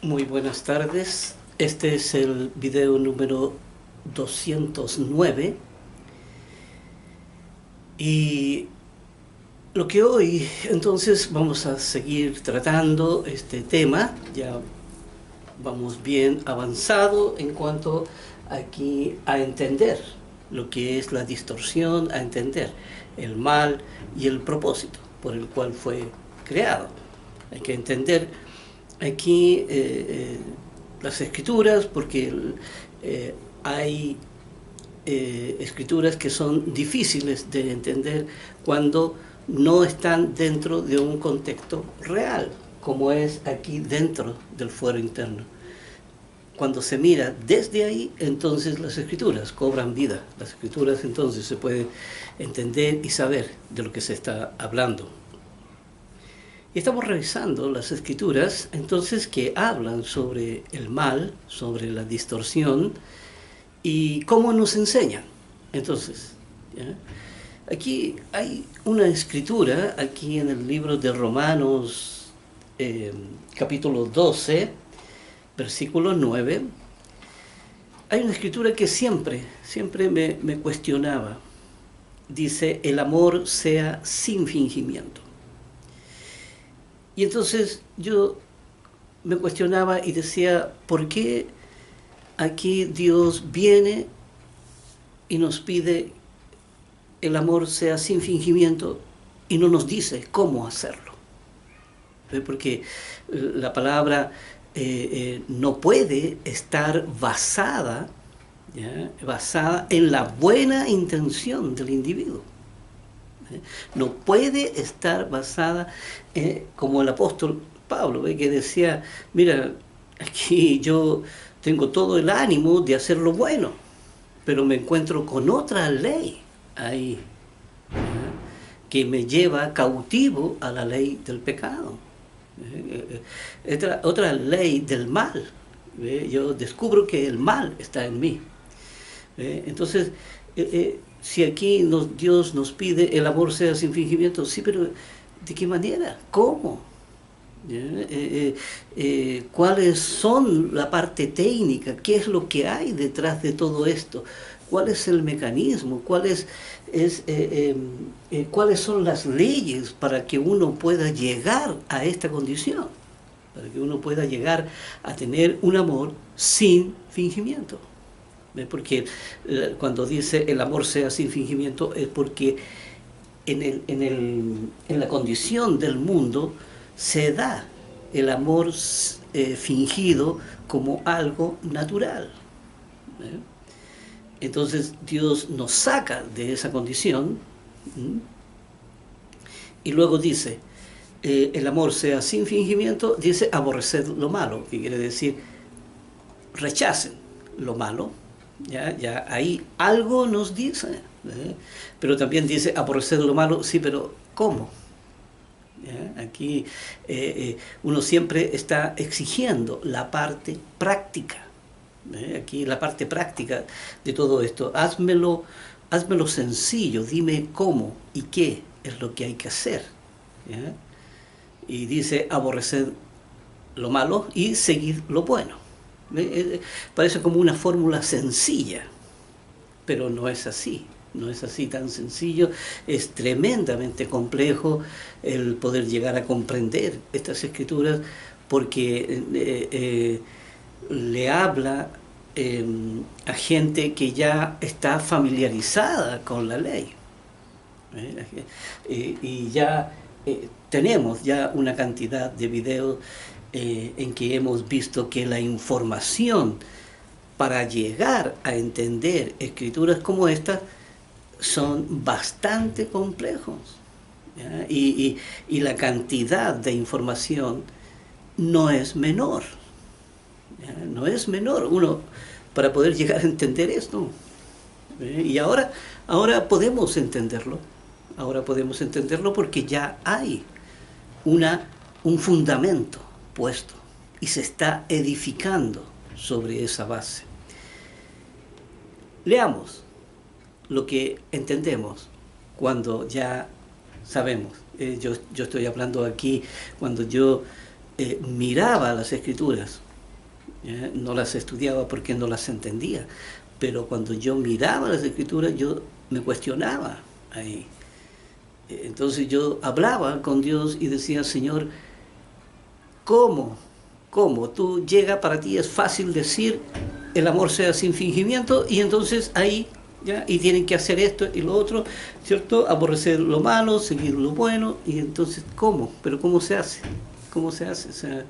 Muy buenas tardes. Este es el video número 209 y lo que hoy entonces vamos a seguir tratando este tema. Ya vamos bien avanzado en cuanto aquí a entender lo que es la distorsión, a entender el mal y el propósito por el cual fue creado. Hay que entender aquí las escrituras porque hay escrituras que son difíciles de entender cuando no están dentro de un contexto real, como es aquí dentro del fuero interno. Cuando se mira desde ahí, entonces las escrituras cobran vida. Las escrituras entonces se puede entender y saber de lo que se está hablando. Y estamos revisando las escrituras entonces que hablan sobre el mal, sobre la distorsión y cómo nos enseñan. Entonces, ¿ya? Aquí hay una escritura, aquí en el libro de Romanos, capítulo 12, versículo 9, hay una escritura que siempre me cuestionaba. Dice, el amor sea sin fingimiento. Y entonces yo me cuestionaba y decía, ¿por qué aquí Dios viene y nos pide el amor sea sin fingimiento y no nos dice cómo hacerlo? Porque la palabra no puede estar basada, ¿ya?, basada en la buena intención del individuo. No puede estar basada, como el apóstol Pablo, que decía, mira, aquí yo tengo todo el ánimo de hacer lo bueno, pero me encuentro con otra ley ahí, que me lleva cautivo a la ley del pecado. Otra ley del mal. Yo descubro que el mal está en mí. Entonces, si aquí Dios nos pide el amor sea sin fingimiento, sí, pero ¿de qué manera? ¿Cómo? ¿Cuáles son la parte técnica? ¿Qué es lo que hay detrás de todo esto? ¿Cuál es el mecanismo? ¿Cuáles son las leyes para que uno pueda llegar a esta condición? Para que uno pueda llegar a tener un amor sin fingimiento. Porque cuando dice el amor sea sin fingimiento es porque en la condición del mundo se da el amor fingido como algo natural. Entonces Dios nos saca de esa condición y luego dice, el amor sea sin fingimiento, dice aborrecer lo malo, que quiere decir rechacen lo malo. Ya ahí algo nos dice, pero también dice aborrecer lo malo, sí, pero ¿cómo? Aquí uno siempre está exigiendo la parte práctica. Aquí la parte práctica de todo esto. Házmelo sencillo, dime cómo y qué es lo que hay que hacer. ¿Ya? Y dice aborrecer lo malo y seguir lo bueno. Parece como una fórmula sencilla, pero no es así. No es así tan sencillo, es tremendamente complejo el poder llegar a comprender estas escrituras porque le habla a gente que ya está familiarizada con la ley. Y ya tenemos ya una cantidad de videos en que hemos visto que la información para llegar a entender escrituras como esta son bastante complejos. Y la cantidad de información no es menor. No es menor uno para poder llegar a entender esto. Y ahora podemos entenderlo. Ahora podemos entenderlo porque ya hay un fundamento puesto y se está edificando sobre esa base. Leamos lo que entendemos cuando ya sabemos. Yo estoy hablando aquí cuando yo miraba las escrituras ¿ya? No las estudiaba porque no las entendía, pero cuando yo miraba las escrituras, yo me cuestionaba ahí. Entonces yo hablaba con Dios y decía, Señor, ¿cómo? ¿Cómo? Tú llega para ti, es fácil decir, el amor sea sin fingimiento, y entonces ahí, ¿ya? Y tienen que hacer esto y lo otro, ¿cierto? Aborrecer lo malo, seguir lo bueno, y entonces, ¿cómo? ¿Pero cómo se hace? ¿Cómo se hace? O sea,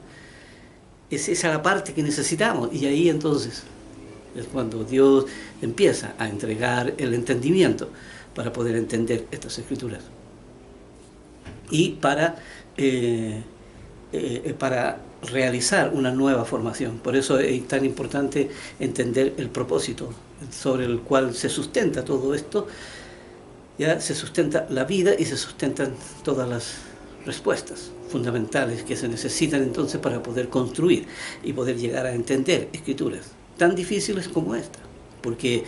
es esa la parte que necesitamos, y ahí entonces es cuando Dios empieza a entregar el entendimiento para poder entender estas escrituras. Y para realizar una nueva formación. Por eso es tan importante entender el propósito sobre el cual se sustenta todo esto. Ya se sustenta la vida y se sustentan todas las respuestas fundamentales que se necesitan entonces para poder construir y poder llegar a entender escrituras tan difíciles como esta. Porque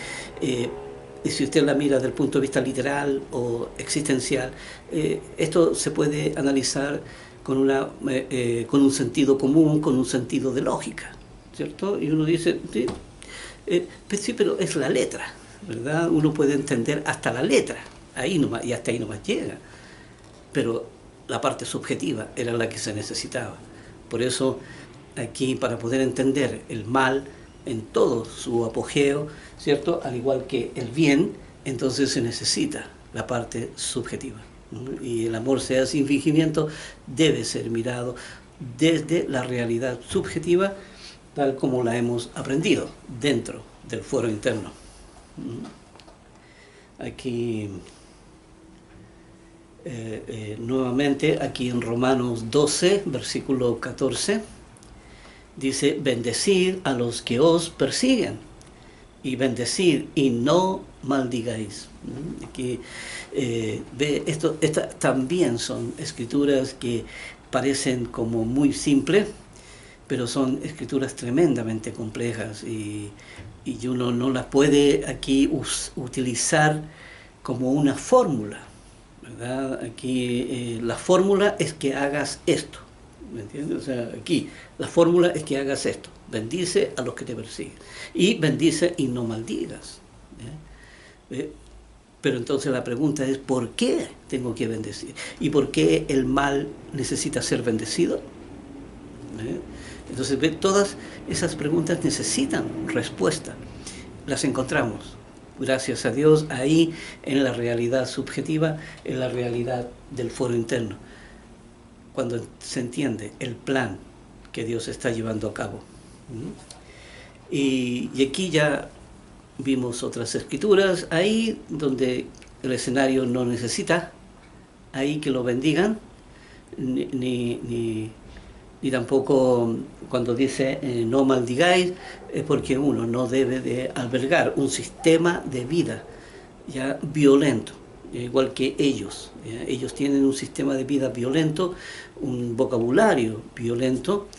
si usted la mira desde el punto de vista literal o existencial, esto se puede analizar con un sentido común, con un sentido de lógica, ¿cierto? Y uno dice, sí, pues sí, pero es la letra, ¿verdad? Uno puede entender hasta la letra, ahí nomás, y hasta ahí nomás llega. Pero la parte subjetiva era la que se necesitaba. Por eso, aquí, para poder entender el mal en todo su apogeo, ¿cierto? Al igual que el bien, entonces se necesita la parte subjetiva. Y el amor sea sin fingimiento debe ser mirado desde la realidad subjetiva, tal como la hemos aprendido dentro del fuero interno. Aquí, nuevamente, aquí en Romanos 12, versículo 14, dice, bendecid a los que os persiguen, y bendecid y no maldigáis. Aquí, estas también son escrituras que parecen como muy simples, pero son escrituras tremendamente complejas y uno no las puede aquí utilizar como una fórmula, ¿verdad? Aquí la fórmula es que hagas esto, ¿me entiendes? O sea, aquí la fórmula es que hagas esto, bendice a los que te persiguen y bendice y no maldigas. Pero entonces la pregunta es, ¿por qué tengo que bendecir? ¿Y por qué el mal necesita ser bendecido? Entonces, todas esas preguntas necesitan respuesta. Las encontramos, gracias a Dios, ahí en la realidad subjetiva, en la realidad del foro interno, cuando se entiende el plan que Dios está llevando a cabo. Y aquí ya vimos otras escrituras, ahí donde el escenario no necesita, ahí que lo bendigan, ni tampoco cuando dice no maldigáis, es porque uno no debe de albergar un sistema de vida ya violento, igual que ellos. ¿Ya? Ellos tienen un sistema de vida violento, un vocabulario violento,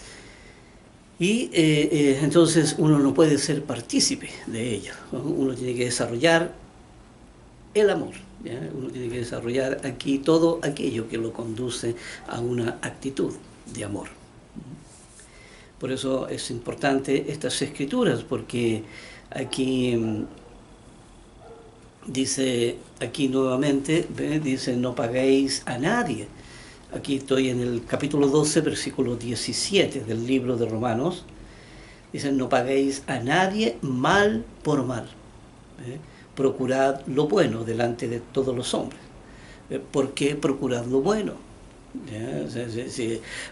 y entonces uno no puede ser partícipe de ello, ¿no? Uno tiene que desarrollar el amor, ¿ya? Uno tiene que desarrollar aquí todo aquello que lo conduce a una actitud de amor. Por eso es importante estas escrituras, porque aquí dice, aquí nuevamente, dice, no paguéis a nadie. Aquí estoy en el capítulo 12, versículo 17 del libro de Romanos. Dice, no paguéis a nadie mal por mal. Procurad lo bueno delante de todos los hombres. ¿Por qué procurad lo bueno?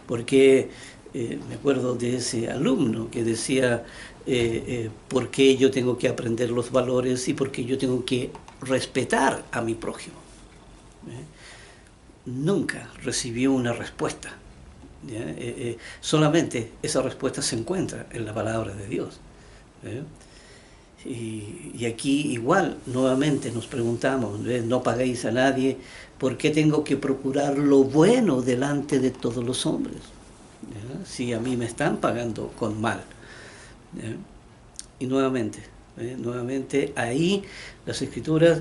Porque me acuerdo de ese alumno que decía, ¿por qué yo tengo que aprender los valores y por qué yo tengo que respetar a mi prójimo? Nunca recibió una respuesta. Solamente esa respuesta se encuentra en la palabra de Dios. Y aquí igual, nuevamente nos preguntamos, no paguéis a nadie, ¿por qué tengo que procurar lo bueno delante de todos los hombres? Si a mí me están pagando con mal. Y nuevamente ahí las escrituras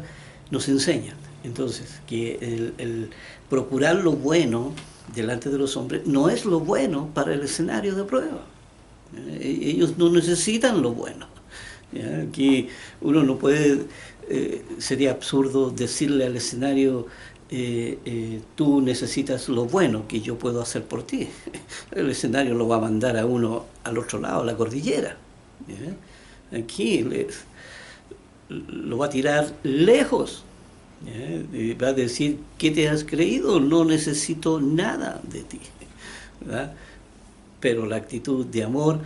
nos enseñan entonces que el procurar lo bueno delante de los hombres no es lo bueno para el escenario de prueba. Ellos no necesitan lo bueno. ¿Ya? Aquí uno no puede, sería absurdo decirle al escenario, tú necesitas lo bueno que yo puedo hacer por ti. El escenario lo va a mandar a uno al otro lado, a la cordillera. ¿Ya? Aquí lo va a tirar lejos. ¿Ya? Y va a decir, ¿qué te has creído? No necesito nada de ti. ¿Verdad? Pero la actitud de amor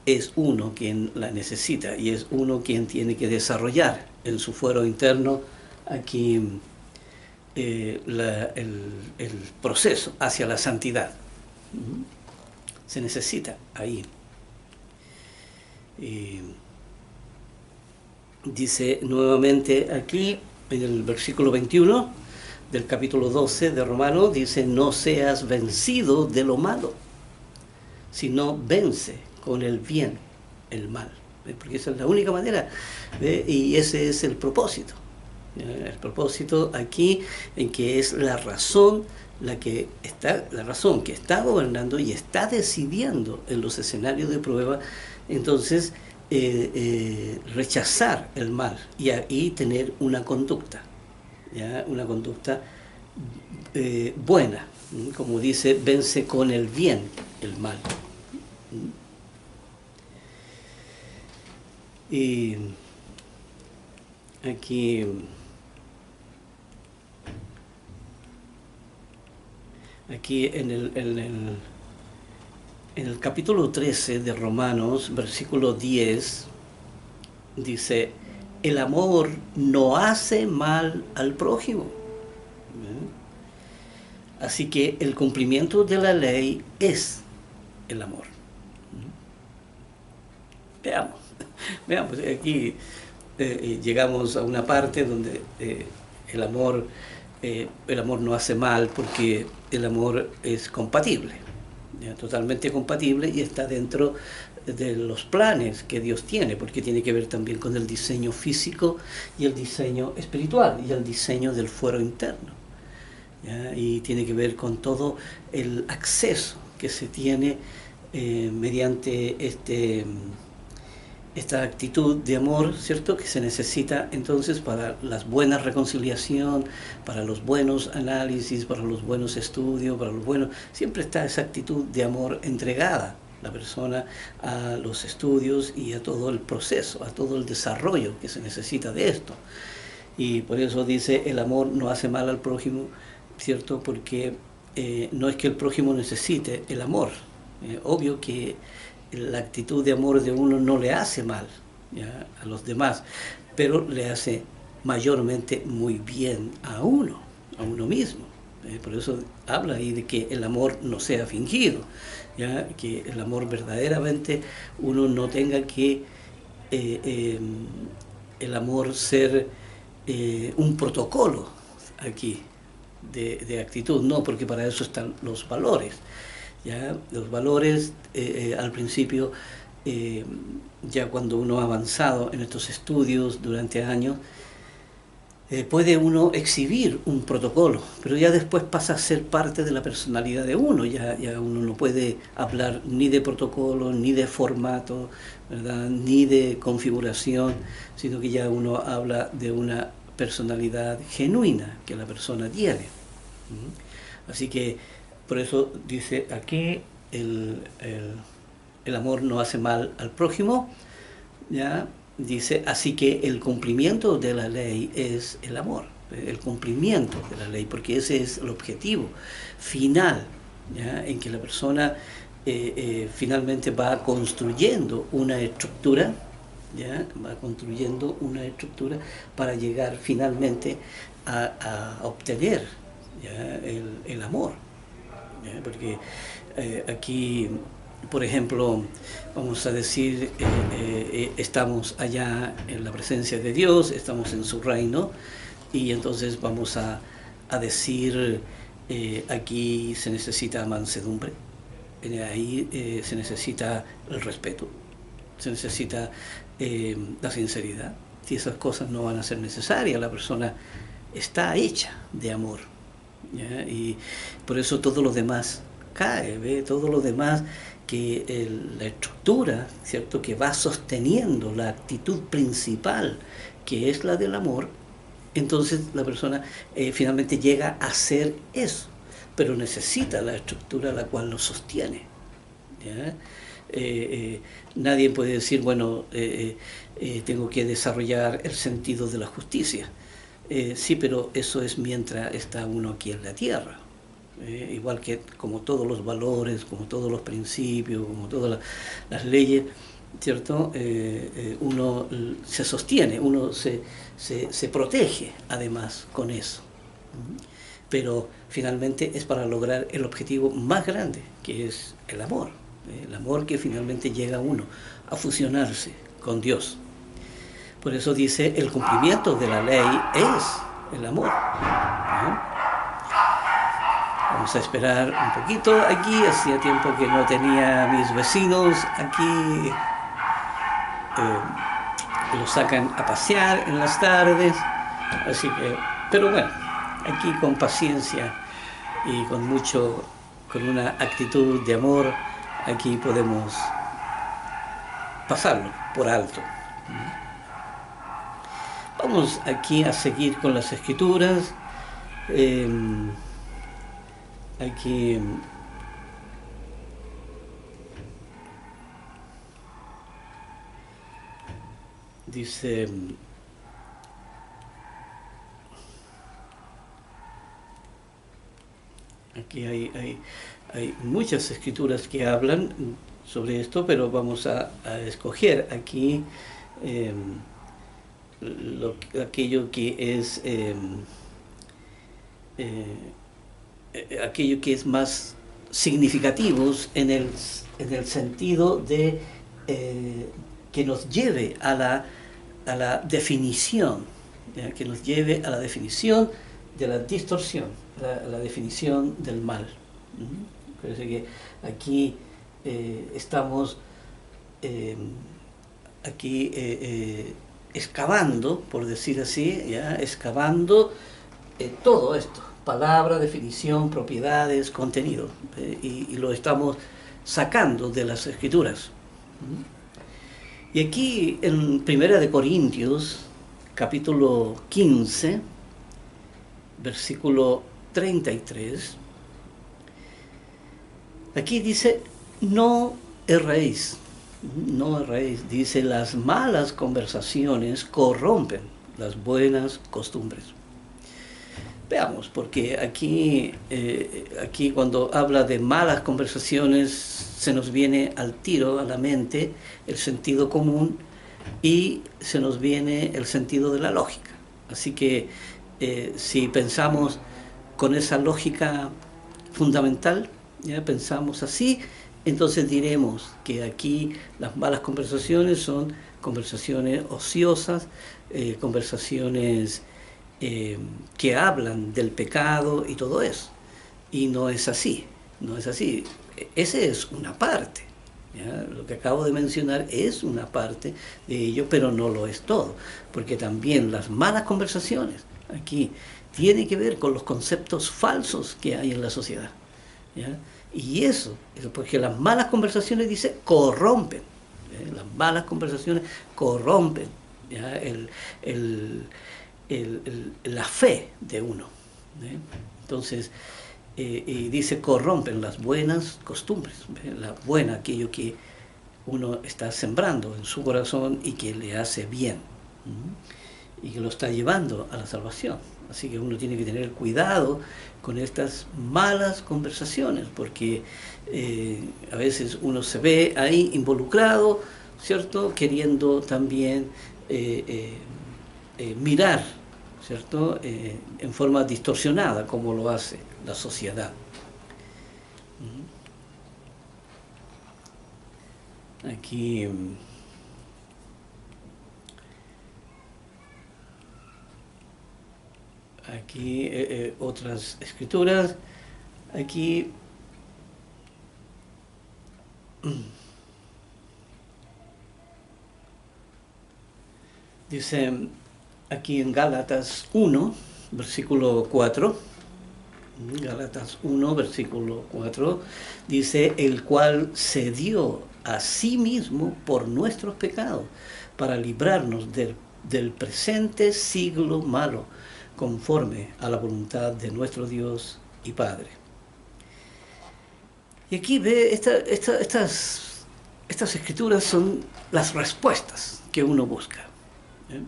es uno quien la necesita y es uno quien tiene que desarrollar en su fuero interno aquí el proceso hacia la santidad. Se necesita ahí. Dice nuevamente aquí en el versículo 21 del capítulo 12 de Romanos, dice, no seas vencido de lo malo, sino vence con el bien el mal. Porque esa es la única manera, y ese es el propósito. El propósito aquí en que es la razón la razón que está gobernando y está decidiendo en los escenarios de prueba, entonces rechazar el mal y tener una conducta, ¿ya? Una conducta buena, como dice, vence con el bien el mal. Y aquí en el capítulo 13 de Romanos, versículo 10, dice, el amor no hace mal al prójimo. Así que el cumplimiento de la ley es el amor. Veamos, aquí llegamos a una parte donde el amor no hace mal porque el amor es compatible, ¿ya? Totalmente compatible y está dentro de los planes que Dios tiene, porque tiene que ver también con el diseño físico y el diseño espiritual y el diseño del fuero interno, ¿ya? Y tiene que ver con todo el acceso que se tiene mediante esta actitud de amor, ¿cierto?, que se necesita entonces para las buenas reconciliación, para los buenos análisis, para los buenos estudios, para los buenos... Siempre está esa actitud de amor entregada la persona a los estudios y a todo el proceso, a todo el desarrollo que se necesita de esto. Y por eso dice, el amor no hace mal al prójimo, ¿cierto?, porque no es que el prójimo necesite el amor. Obvio que la actitud de amor de uno no le hace mal, ¿ya?, a los demás, pero le hace mayormente muy bien a uno mismo. Por eso habla ahí de que el amor no sea fingido, ¿ya?, que el amor verdaderamente uno no tenga que el amor ser un protocolo aquí de actitud, no, porque para eso están los valores. ¿Ya? Los valores al principio, ya cuando uno ha avanzado en estos estudios durante años, puede uno exhibir un protocolo, pero ya después pasa a ser parte de la personalidad de uno, ya uno no puede hablar ni de protocolo, ni de formato, ¿verdad?, ni de configuración, sino que ya uno habla de una personalidad genuina que la persona tiene. Así que por eso dice aquí, el amor no hace mal al prójimo, ¿ya? Dice, así que el cumplimiento de la ley es el amor, el cumplimiento de la ley, porque ese es el objetivo final, ¿ya?, en que la persona finalmente va construyendo una estructura, ¿ya?, va construyendo una estructura para llegar finalmente a obtener, ¿ya?, el amor. Porque aquí, por ejemplo, vamos a decir, estamos allá en la presencia de Dios, estamos en su reino, y entonces vamos a decir, aquí se necesita mansedumbre, ahí se necesita el respeto, se necesita la sinceridad. Si esas cosas no van a ser necesarias, la persona está hecha de amor, ¿ya? Y por eso todo lo demás cae, ¿ve? Todo lo demás que la estructura, ¿cierto?, que va sosteniendo la actitud principal, que es la del amor, entonces la persona finalmente llega a ser eso, pero necesita la estructura la cual lo sostiene. ¿Ya? Nadie puede decir, bueno, tengo que desarrollar el sentido de la justicia. Sí, pero eso es mientras está uno aquí en la tierra. Igual que como todos los valores, como todos los principios, como todas las leyes, ¿cierto? Uno se sostiene, uno se protege además con eso. Pero finalmente es para lograr el objetivo más grande, que es el amor. El amor que finalmente llega a uno a fusionarse con Dios. Por eso dice, el cumplimiento de la ley es el amor. ¿No? Vamos a esperar un poquito aquí, hacía tiempo que no tenía a mis vecinos aquí, los sacan a pasear en las tardes, así que, pero bueno, aquí con paciencia y con una actitud de amor, aquí podemos pasarlo por alto. Vamos aquí a seguir con las escrituras. Aquí dice, aquí hay muchas escrituras que hablan sobre esto, pero vamos a escoger aquí aquello que es aquello que es más significativos en el sentido de que nos lleve a la definición, ¿ya? Que nos lleve a la definición de la distorsión, la definición del mal. Parece que aquí estamos aquí excavando, por decir así, ¿ya? Excavando todo esto, palabra, definición, propiedades, contenido, y lo estamos sacando de las escrituras. Y aquí en Primera de Corintios, capítulo 15, versículo 33, aquí dice, no erréis, no erréis, dice, las malas conversaciones corrompen las buenas costumbres. Veamos, porque aquí cuando habla de malas conversaciones se nos viene al tiro a la mente el sentido común y se nos viene el sentido de la lógica. Así que si pensamos con esa lógica fundamental, ¿ya? Pensamos así, entonces diremos que aquí las malas conversaciones son conversaciones ociosas, conversaciones que hablan del pecado y todo eso. Y no es así, no es así. Esa es una parte. ¿Ya? Lo que acabo de mencionar es una parte de ello, pero no lo es todo. Porque también las malas conversaciones aquí tienen que ver con los conceptos falsos que hay en la sociedad. ¿Ya? Y eso, porque las malas conversaciones, dice, corrompen. ¿Ya? Las malas conversaciones corrompen, ¿ya? La fe de uno. Entonces, y dice, corrompen las buenas costumbres, la buena, aquello que uno está sembrando en su corazón y que le hace bien, y que lo está llevando a la salvación. Así que uno tiene que tener cuidado con estas malas conversaciones, porque a veces uno se ve ahí involucrado, ¿cierto?, queriendo también mirar, ¿cierto?, en forma distorsionada, como lo hace la sociedad. Aquí otras escrituras. Aquí dice, aquí en Gálatas 1, versículo 4, Gálatas 1, versículo 4, dice, el cual se dio a sí mismo por nuestros pecados, para librarnos del presente siglo malo, conforme a la voluntad de nuestro Dios y Padre. Y aquí ve, estas escrituras son las respuestas que uno busca. ¿Eh?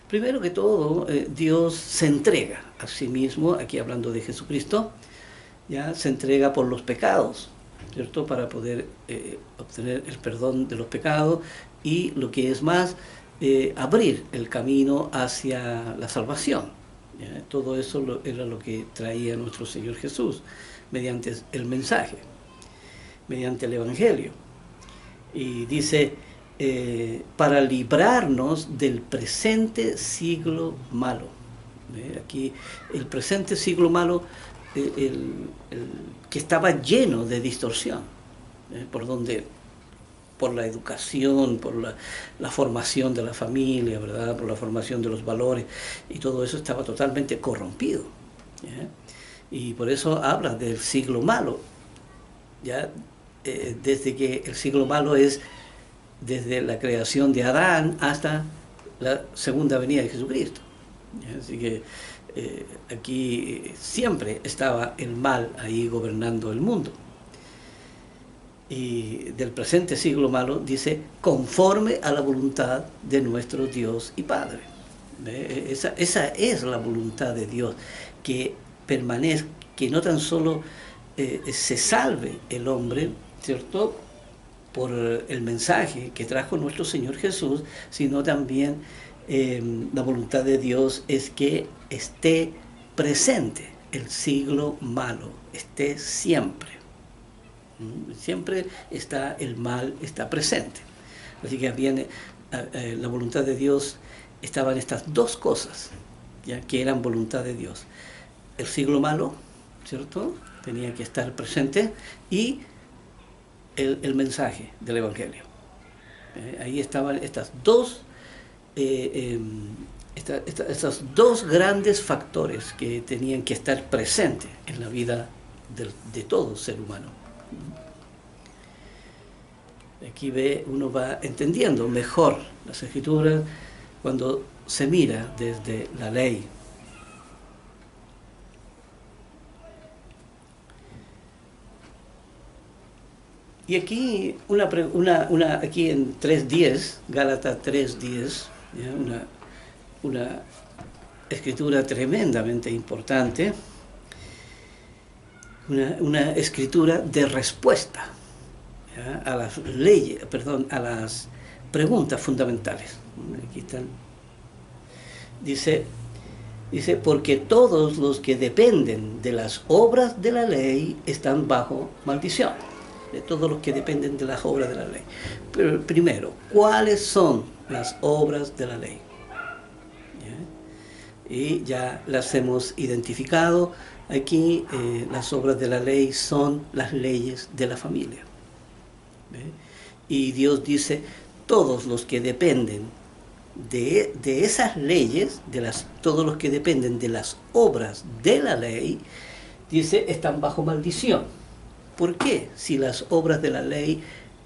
Primero que todo, Dios se entrega a sí mismo, aquí hablando de Jesucristo, ya se entrega por los pecados, ¿cierto? Para poder obtener el perdón de los pecados y, lo que es más, abrir el camino hacia la salvación. ¿Ya? Todo eso era lo que traía nuestro Señor Jesús mediante el mensaje, mediante el Evangelio. Y dice, para librarnos del presente siglo malo. Aquí el presente siglo malo, que estaba lleno de distorsión, por la educación, por la formación de la familia, ¿verdad? Por la formación de los valores, y todo eso estaba totalmente corrompido. ¿Ya? Y por eso habla del siglo malo, ¿ya? Desde que el siglo malo es desde la creación de Adán hasta la segunda venida de Jesucristo. Así que aquí siempre estaba el mal ahí gobernando el mundo. Y del presente siglo malo dice, conforme a la voluntad de nuestro Dios y Padre. Esa es la voluntad de Dios, que permanezca, que no tan solo se salve el hombre, ¿cierto?, por el mensaje que trajo nuestro Señor Jesús, sino también la voluntad de Dios es que esté presente el siglo malo, esté siempre. Siempre está el mal, está presente. Así que viene, la voluntad de Dios estaba en estas dos cosas, ¿ya?, que eran voluntad de Dios. El siglo malo, ¿cierto?, tenía que estar presente, y el mensaje del Evangelio. Ahí estaban estos dos grandes factores que tenían que estar presentes en la vida de todo ser humano. Aquí uno va entendiendo mejor las Escrituras cuando se mira desde la ley. Y aquí, aquí en 3.10, Gálatas 3.10, una escritura tremendamente importante, una escritura de respuesta, ¿ya?, a las leyes, a las preguntas fundamentales. Aquí están. Dice, porque todos los que dependen de las obras de la ley están bajo maldición. De todos los que dependen de las obras de la ley. Pero primero, ¿cuáles son las obras de la ley? ¿Ya? Y ya las hemos identificado. Aquí las obras de la ley son las leyes de la familia. ¿Ve? Y Dios dice, todos los que dependen de esas leyes, todos los que dependen de las obras de la ley, dice, están bajo maldición. ¿Por qué? Si las obras de la ley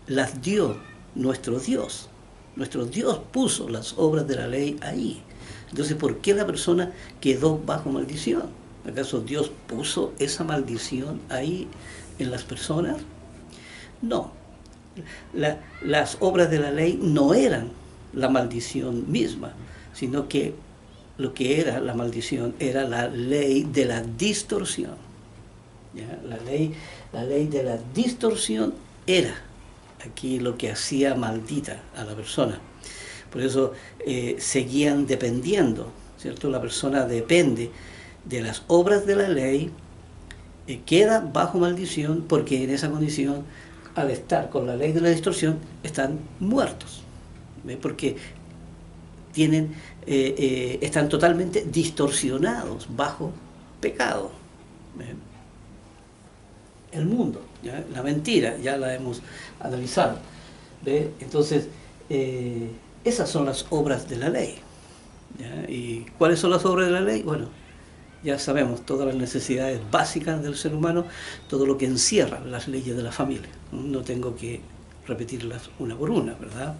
las dio nuestro Dios. Nuestro Dios puso las obras de la ley ahí. Entonces, ¿por qué la persona quedó bajo maldición? ¿Acaso Dios puso esa maldición ahí en las personas? No. Las obras de la ley no eran la maldición misma, sino que lo que era la maldición era la ley de la distorsión. ¿Ya? La ley de la distorsión era aquí lo que hacía maldita a la persona. Por eso seguían dependiendo, ¿cierto? La persona depende de las obras de la ley, queda bajo maldición, porque en esa condición, al estar con la ley de la distorsión, están muertos. ¿Ve? Porque están totalmente distorsionados bajo pecado. ¿Ve? El mundo, ¿ya? La mentira, ya la hemos analizado. ¿Ve? Entonces, esas son las obras de la ley. ¿Ya? ¿Y cuáles son las obras de la ley? Bueno, Ya sabemos todas las necesidades básicas del ser humano, todo lo que encierra las leyes de la familia. No tengo que repetirlas una por una, ¿verdad?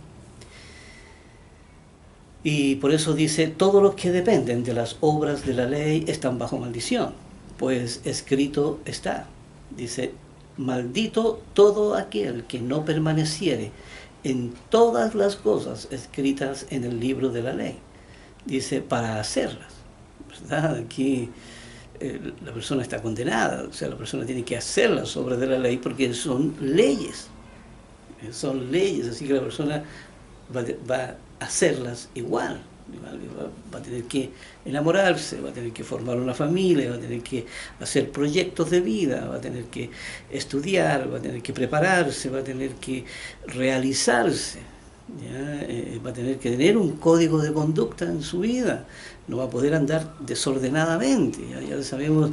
Y por eso dice, todos los que dependen de las obras de la ley están bajo maldición, pues escrito está. Dice, maldito todo aquel que no permaneciere en todas las cosas escritas en el libro de la ley. Dice, para hacerlas, ¿verdad? Aquí la persona está condenada, o sea, la persona tiene que hacer las obras de la ley porque son leyes, así que la persona va a hacerlas igual, va a tener que enamorarse, va a tener que formar una familia, va a tener que hacer proyectos de vida, va a tener que estudiar, va a tener que prepararse, va a tener que realizarse, ¿ya? Va a tener que tener un código de conducta en su vida, no va a poder andar desordenadamente, ya sabemos,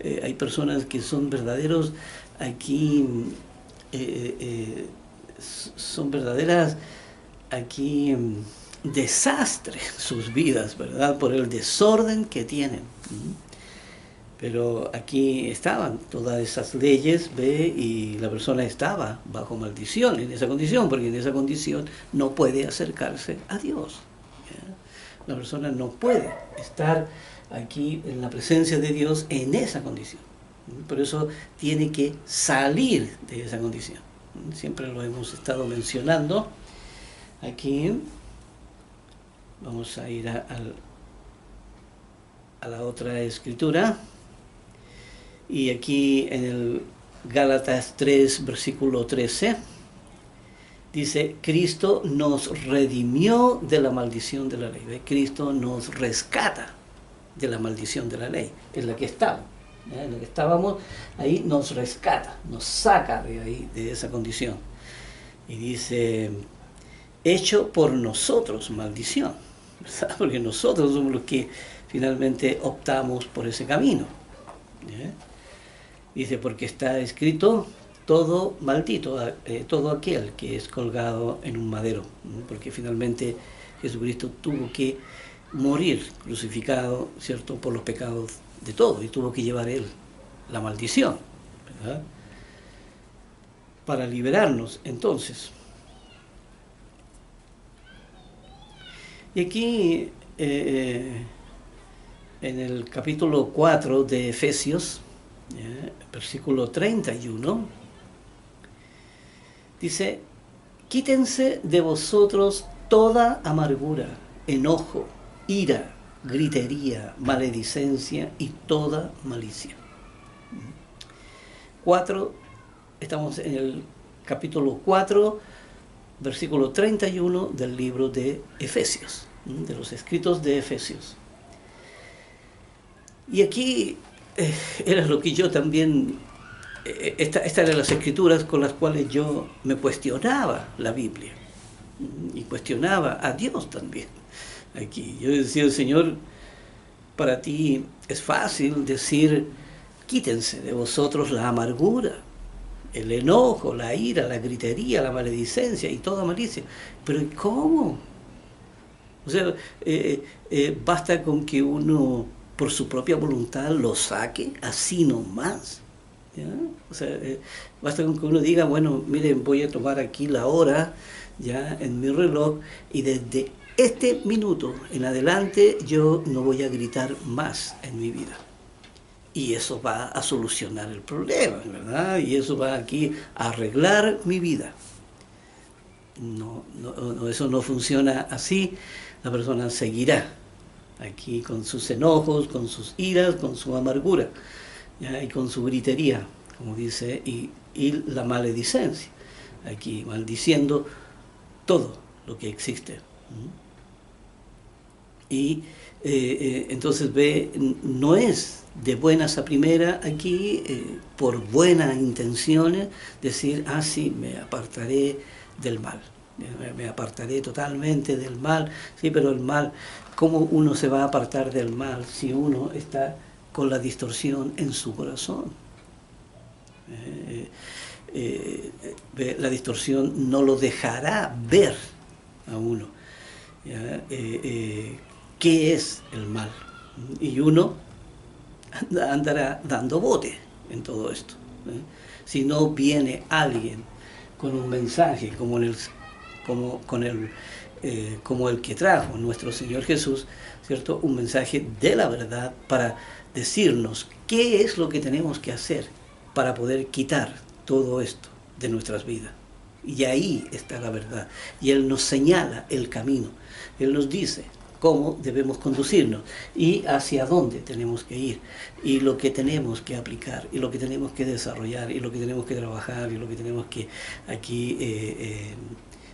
hay personas que son verdaderos aquí, son verdaderas aquí desastres sus vidas, ¿verdad? Por el desorden que tienen. Pero aquí estaban todas esas leyes, ¿ve? Y la persona estaba bajo maldición en esa condición, porque en esa condición no puede acercarse a Dios. ¿Ya? La persona no puede estar aquí en la presencia de Dios en esa condición. Por eso tiene que salir de esa condición. Siempre lo hemos estado mencionando. Aquí vamos a ir a la otra escritura. Y aquí en el Gálatas 3, versículo 13, dice, Cristo nos redimió de la maldición de la ley. ¿Ve? Cristo nos rescata de la maldición de la ley, en la que estamos. En la que estábamos, ahí nos rescata, nos saca de ahí, de esa condición. Y dice, hecho por nosotros maldición, ¿verdad? Porque nosotros somos los que finalmente optamos por ese camino. ¿Ya? Dice, porque está escrito, todo maldito, todo aquel que es colgado en un madero, ¿no? Porque finalmente Jesucristo tuvo que morir crucificado, ¿cierto?, por los pecados de todos, y tuvo que llevar él la maldición, ¿verdad?, para liberarnos entonces. Y aquí, en el capítulo 4 de Efesios, versículo 31, dice, quítense de vosotros toda amargura, enojo, ira, gritería, maledicencia y toda malicia. 4, estamos en el capítulo 4, versículo 31 del libro de Efesios, de los escritos de Efesios. Y aquí era lo que yo también, estas eran las escrituras con las cuales yo me cuestionaba la Biblia y cuestionaba a Dios también. Aquí yo decía, Señor, para ti es fácil decir, quítense de vosotros la amargura, el enojo, la ira, la gritería, la maledicencia y toda malicia. Pero ¿cómo? O sea, basta con que uno por su propia voluntad lo saque, así nomás. ¿Ya? O sea, basta con que uno diga, bueno, miren, voy a tomar aquí la hora ya en mi reloj y desde este minuto en adelante yo no voy a gritar más en mi vida. Y eso va a solucionar el problema, ¿verdad? Y eso va aquí a arreglar mi vida. No, eso no funciona así. La persona seguirá aquí con sus enojos, con sus iras, con su amargura, ¿ya? Y con su gritería, como dice, y la maledicencia, aquí maldiciendo todo lo que existe. Y entonces ve, no es de buenas a primera aquí, por buenas intenciones, decir, ah, sí, me apartaré del mal, me apartaré totalmente del mal, sí, pero el mal, ¿cómo uno se va a apartar del mal si uno está con la distorsión en su corazón? La distorsión no lo dejará ver a uno, ¿ya? ¿Qué es el mal? Y uno andará dando bote en todo esto. Si no viene alguien con un mensaje como el que trajo nuestro Señor Jesús, ¿cierto? Un mensaje de la verdad para decirnos qué es lo que tenemos que hacer para poder quitar todo esto de nuestras vidas. Y ahí está la verdad. Y Él nos señala el camino. Él nos dice cómo debemos conducirnos y hacia dónde tenemos que ir y lo que tenemos que aplicar y lo que tenemos que desarrollar y lo que tenemos que trabajar y lo que tenemos que aquí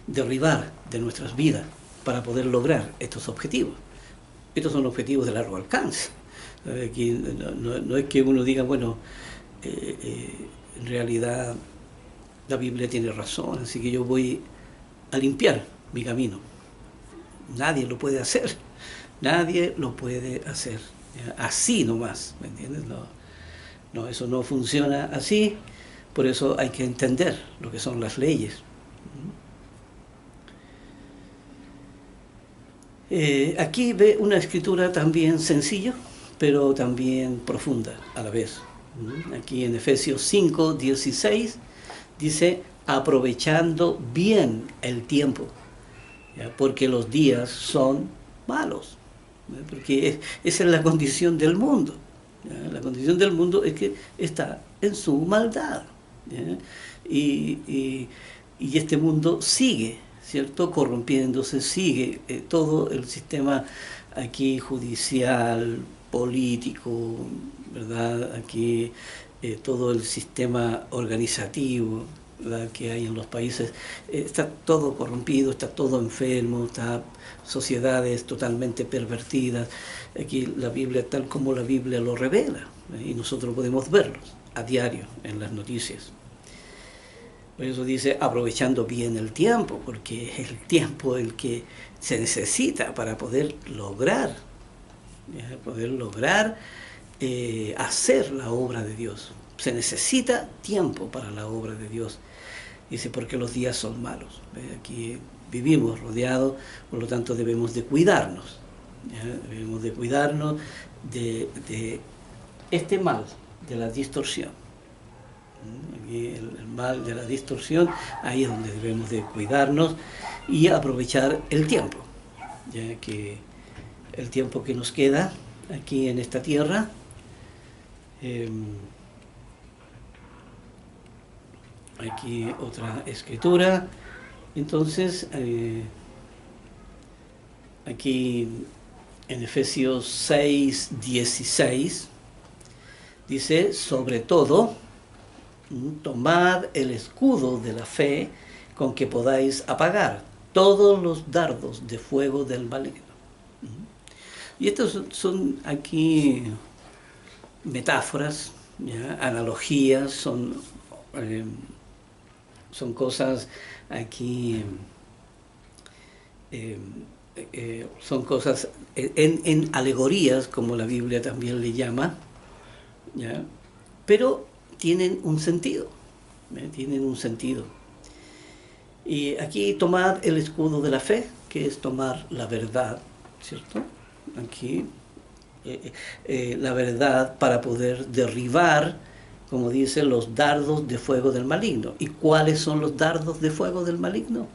derribar de nuestras vidas para poder lograr estos objetivos. Estos son objetivos de largo alcance. Aquí no es que uno diga, bueno, en realidad la Biblia tiene razón, así que yo voy a limpiar mi camino. Nadie lo puede hacer, nadie lo puede hacer, ¿ya? Así nomás, ¿me entiendes? No, eso no funciona así, por eso hay que entender lo que son las leyes. Aquí ve una escritura también sencilla, pero también profunda a la vez. Aquí en Efesios 5, 16 dice, aprovechando bien el tiempo, ¿ya? Porque los días son malos, ¿ya? Porque esa es la condición del mundo, ¿ya? La condición del mundo es que está en su maldad, ¿ya? Y este mundo sigue, ¿cierto?, corrompiéndose, sigue todo el sistema aquí judicial, político, ¿verdad? Aquí todo el sistema organizativo, ¿verdad?, que hay en los países, está todo corrompido, está todo enfermo, está sociedades totalmente pervertidas. Aquí la Biblia, tal como la Biblia lo revela, y nosotros podemos verlos a diario en las noticias. Por eso dice, aprovechando bien el tiempo, porque es el tiempo el que se necesita para poder lograr, ¿ya?, poder lograr hacer la obra de Dios. Se necesita tiempo para la obra de Dios. Dice, porque los días son malos. Aquí vivimos rodeados, por lo tanto debemos de cuidarnos, ¿ya? Debemos de cuidarnos de este mal, de la distorsión. Aquí el mal de la distorsión, ahí es donde debemos de cuidarnos y aprovechar el tiempo, ya que el tiempo que nos queda aquí en esta tierra, aquí otra escritura, entonces aquí en Efesios 6, 16 dice, sobre todo, tomad el escudo de la fe con que podáis apagar todos los dardos de fuego del maligno. Y estos son aquí metáforas, ¿ya?, analogías, son cosas aquí, son cosas en alegorías, como la Biblia también le llama, ¿ya?, pero tienen un sentido, ¿eh? Tienen un sentido. Y aquí tomad el escudo de la fe, que es tomar la verdad, ¿cierto? Aquí la verdad para poder derribar, como dice, los dardos de fuego del maligno. ¿Y cuáles son los dardos de fuego del maligno?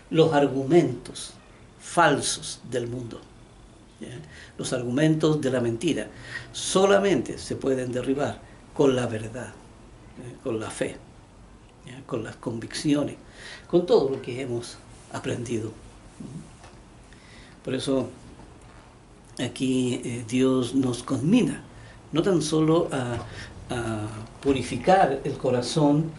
Los argumentos falsos del mundo, ¿ya?, los argumentos de la mentira. Solamente se pueden derribar con la verdad, con la fe, ¿ya?, con las convicciones, con todo lo que hemos aprendido. Por eso aquí Dios nos conmina no tan solo a purificar el corazón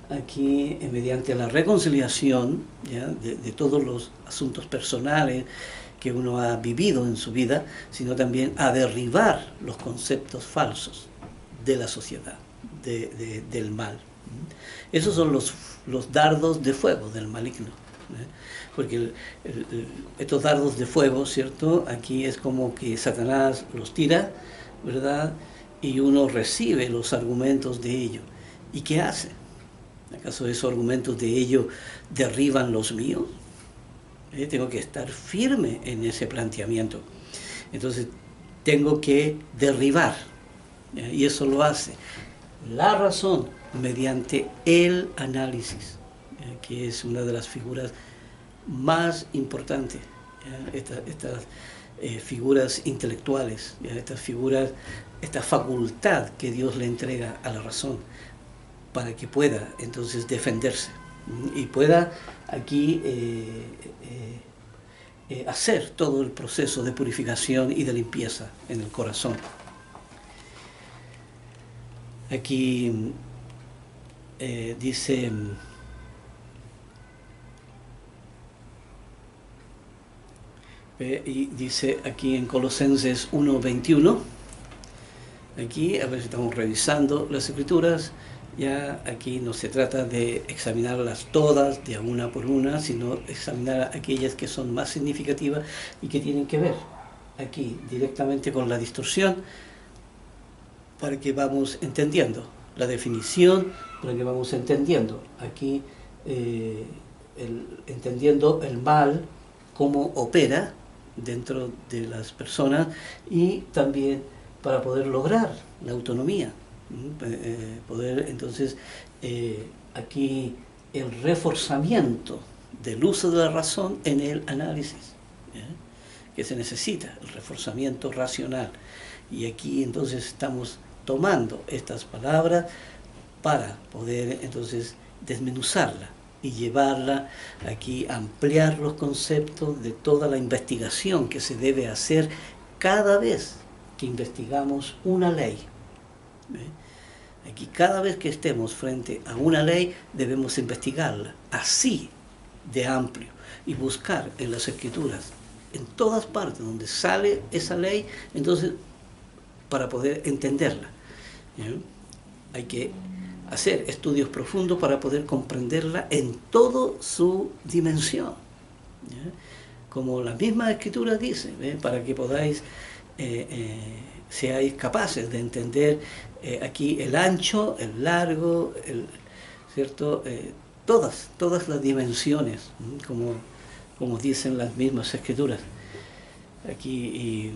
aquí mediante la reconciliación, ¿ya?, de todos los asuntos personales que uno ha vivido en su vida, sino también a derribar los conceptos falsos de la sociedad, del mal. Esos son los dardos de fuego del maligno, ¿eh? Porque estos dardos de fuego, ¿cierto?, aquí es como que Satanás los tira, ¿verdad?, y uno recibe los argumentos de ellos. ¿Y qué hace? ¿Acaso esos argumentos de ellos derriban los míos? Tengo que estar firme en ese planteamiento. Entonces, tengo que derribar Y eso lo hace la razón mediante el análisis, que es una de las figuras más importantes, estas figuras intelectuales, estas figuras, esta facultad que Dios le entrega a la razón para que pueda entonces defenderse y pueda aquí hacer todo el proceso de purificación y de limpieza en el corazón. Aquí dice, y dice aquí en Colosenses 1:21, aquí a ver si estamos revisando las escrituras, ya aquí no se trata de examinarlas todas de una por una, sino examinar aquellas que son más significativas y que tienen que ver aquí directamente con la distorsión, para que vamos entendiendo la definición, para que vamos entendiendo aquí, entendiendo el mal, cómo opera dentro de las personas, y también para poder lograr la autonomía, poder entonces aquí el reforzamiento del uso de la razón en el análisis, que se necesita, el reforzamiento racional. Y aquí entonces estamos tomando estas palabras para poder entonces desmenuzarla y llevarla aquí, ampliar los conceptos de toda la investigación que se debe hacer cada vez que investigamos una ley. Aquí cada vez que estemos frente a una ley debemos investigarla así de amplio y buscar en las escrituras, en todas partes donde sale esa ley, entonces para poder entenderla. Hay que hacer estudios profundos para poder comprenderla en toda su dimensión. Como la misma escritura dice, para que podáis, seáis capaces de entender aquí el ancho, el largo, ¿cierto? Todas las dimensiones, como dicen las mismas escrituras. Aquí